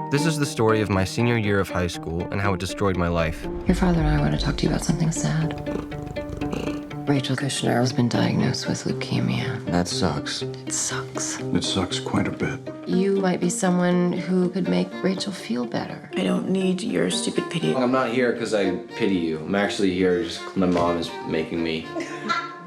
This is the story of my senior year of high school and how it destroyed my life. Your father and I want to talk to you about something sad. Rachel Kushner has been diagnosed with leukemia. That sucks. It sucks. It sucks quite a bit. You might be someone who could make Rachel feel better. I don't need your stupid pity. I'm not here because I pity you. I'm actually here just my mom is making me.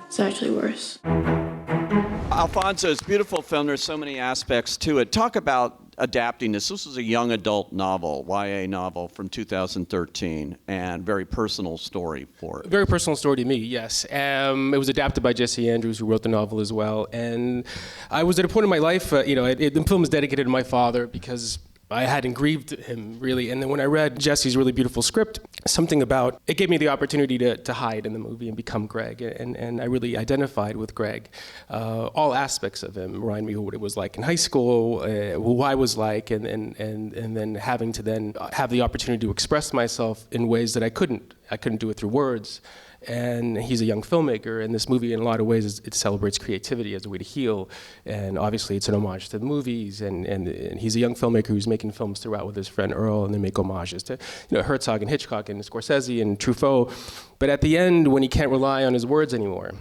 It's actually worse. Alfonso's beautiful film. There's so many aspects to it. Talk about adapting this. This is a young adult novel, YA novel from 2013, and very personal story for it. Very personal story to me, yes. It was adapted by Jesse Andrews, who wrote the novel as well. And I was at a point in my life, the film is dedicated to my father because I hadn't grieved him, really. And then when I read Jesse's really beautiful script, something about it gave me the opportunity to hide in the movie and become Greg. And I really identified with Greg. All aspects of him remind me of what it was like in high school, who I was like, and then having to then have the opportunity to express myself in ways that I couldn't. I couldn't do it through words. And he's a young filmmaker, and this movie in a lot of ways it celebrates creativity as a way to heal, and obviously it's an homage to the movies, and he's a young filmmaker who's making films throughout with his friend Earl, and they make homages to Herzog and Hitchcock and Scorsese and Truffaut. But at the end, when he can't rely on his words anymore,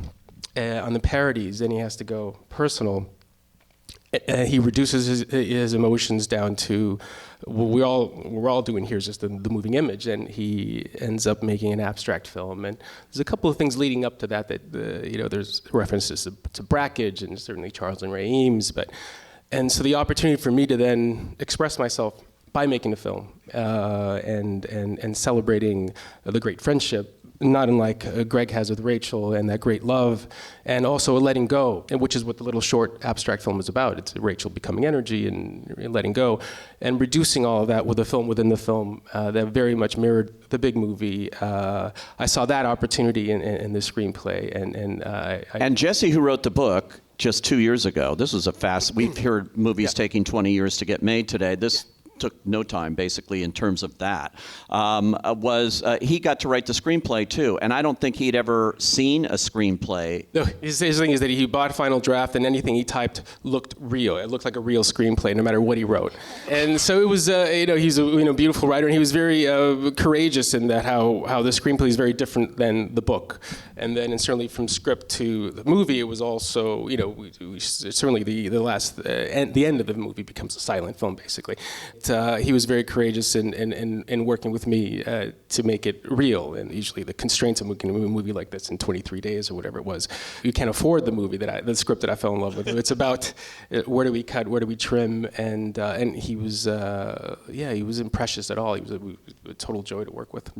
on the parodies, then he has to go personal. He reduces his emotions down to what we're all doing here is just the moving image, and he ends up making an abstract film. And there's a couple of things leading up to that there's references to Brakhage and certainly Charles and Ray Eames, and so the opportunity for me to then express myself by making a film and celebrating the great friendship, not unlike Greg has with Rachel, and that great love, and also a letting go, which is what the little short abstract film is about. It's Rachel becoming energy and letting go, and reducing all of that with a film within the film that very much mirrored the big movie. I saw that opportunity in the screenplay, and Jesse, who wrote the book just 2 years ago, this was we've heard movies taking 20 years to get made today. This took no time, basically, in terms of that, he got to write the screenplay, too. And I don't think he'd ever seen a screenplay. No, his thing is that he bought Final Draft, and anything he typed looked real. It looked like a real screenplay, no matter what he wrote. And so it was, he's a beautiful writer, and he was very courageous in that how the screenplay is very different than the book. And then, and certainly from script to the movie, it was also, certainly the end of the movie becomes a silent film, basically. He was very courageous in working with me to make it real. And usually the constraints of making a movie like this in 23 days or whatever it was, you can't afford the script that I fell in love with. It's about where do we cut, where do we trim, and he was he wasn't precious at all. He was a total joy to work with.